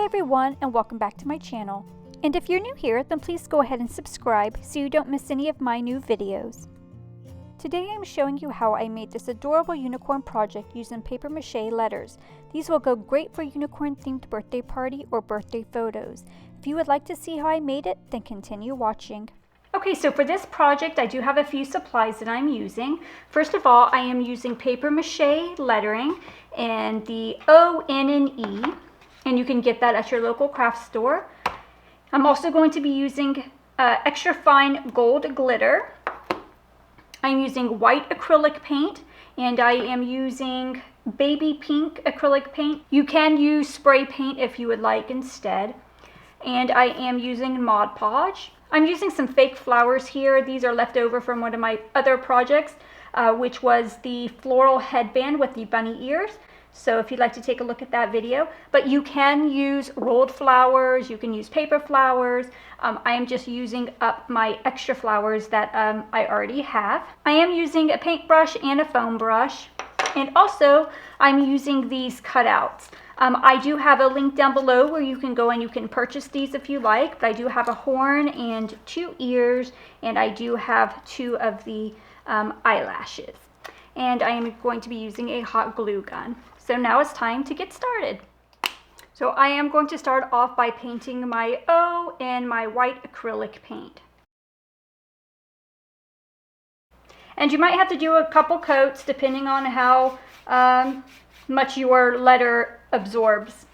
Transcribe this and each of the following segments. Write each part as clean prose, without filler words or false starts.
everyone, and welcome back to my channel. And if you're new here, then please go ahead and subscribe so you don't miss any of my new videos. Today I'm showing you how I made this adorable unicorn project using paper mache letters. These will go great for unicorn themed birthday party or birthday photos. If you would like to see how I made it, then continue watching. Okay, so for this project I do have a few supplies that I'm using. First of all, I am using paper mache lettering and the O, N, and E. And you can get that at your local craft store. I'm also going to be using extra fine gold glitter. I'm using white acrylic paint, and I am using baby pink acrylic paint. You can use spray paint if you would like instead. And I am using Mod Podge. I'm using some fake flowers here. These are left over from one of my other projects, which was the floral headband with the bunny ears. So if you'd like to take a look at that video, but you can use rolled flowers, you can use paper flowers. I am just using up my extra flowers that I already have. I am using a paintbrush and a foam brush, and also I'm using these cutouts. I do have a link down below where you can go and you can purchase these if you like, but I do have a horn and 2 ears, and I do have 2 of the eyelashes. And I am going to be using a hot glue gun. So now it's time to get started. So I am going to start off by painting my O in my white acrylic paint. And you might have to do a couple coats depending on how much your letter absorbs.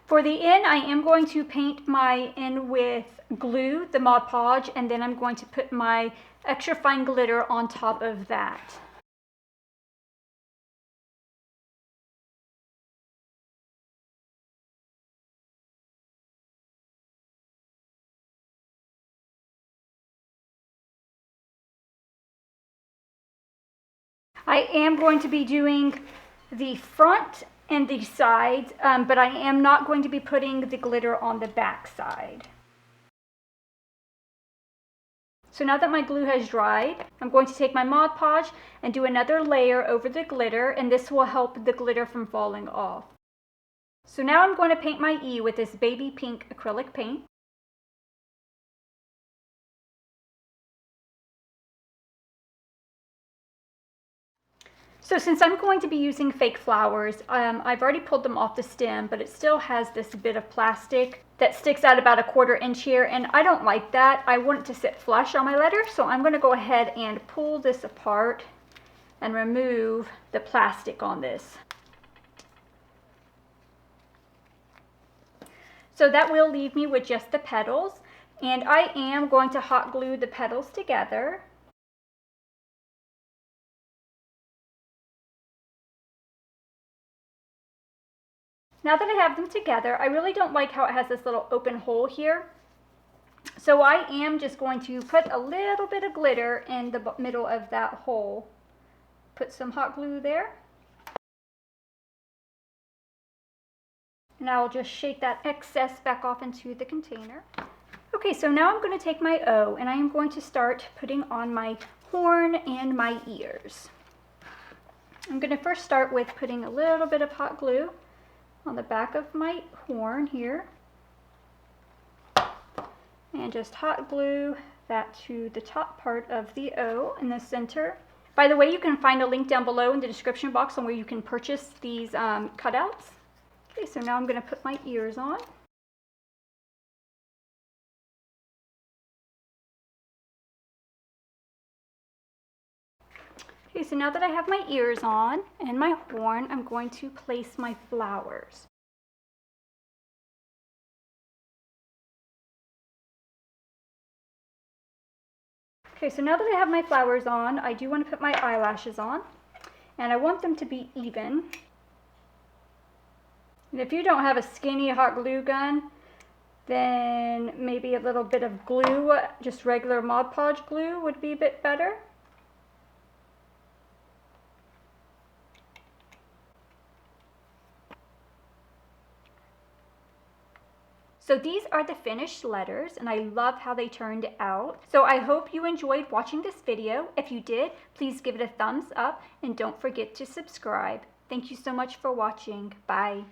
For the N, I am going to paint my N with glue, the Mod Podge, and then I'm going to put my extra fine glitter on top of that. I am going to be doing the front and the sides, but I am not going to be putting the glitter on the back side. So now that my glue has dried, I'm going to take my Mod Podge and do another layer over the glitter, and this will help the glitter from falling off. So now I'm going to paint my E with this baby pink acrylic paint. So since I'm going to be using fake flowers, I've already pulled them off the stem, but it still has this bit of plastic that sticks out about 1/4 inch here, and I don't like that. I want it to sit flush on my letter, so I'm going to go ahead and pull this apart and remove the plastic on this. So that will leave me with just the petals, and I am going to hot glue the petals together. Now that I have them together, I really don't like how it has this little open hole here. So I am just going to put a little bit of glitter in the middle of that hole. Put some hot glue there. And I'll just shake that excess back off into the container. Okay, so now I'm going to take my O and I am going to start putting on my horn and my ears. I'm going to first start with putting a little bit of hot glue on the back of my horn here, and just hot glue that to the top part of the O in the center. By the way, you can find a link down below in the description box on where you can purchase these cutouts. Okay, so now I'm going to put my ears on. Okay, so now that I have my ears on and my horn, I'm going to place my flowers. Okay, so now that I have my flowers on, I do want to put my eyelashes on, and I want them to be even. And if you don't have a skinny hot glue gun, then maybe a little bit of glue, just regular Mod Podge glue, would be a bit better. So these are the finished letters, and I love how they turned out. So I hope you enjoyed watching this video. If you did, please give it a thumbs up and don't forget to subscribe. Thank you so much for watching. Bye.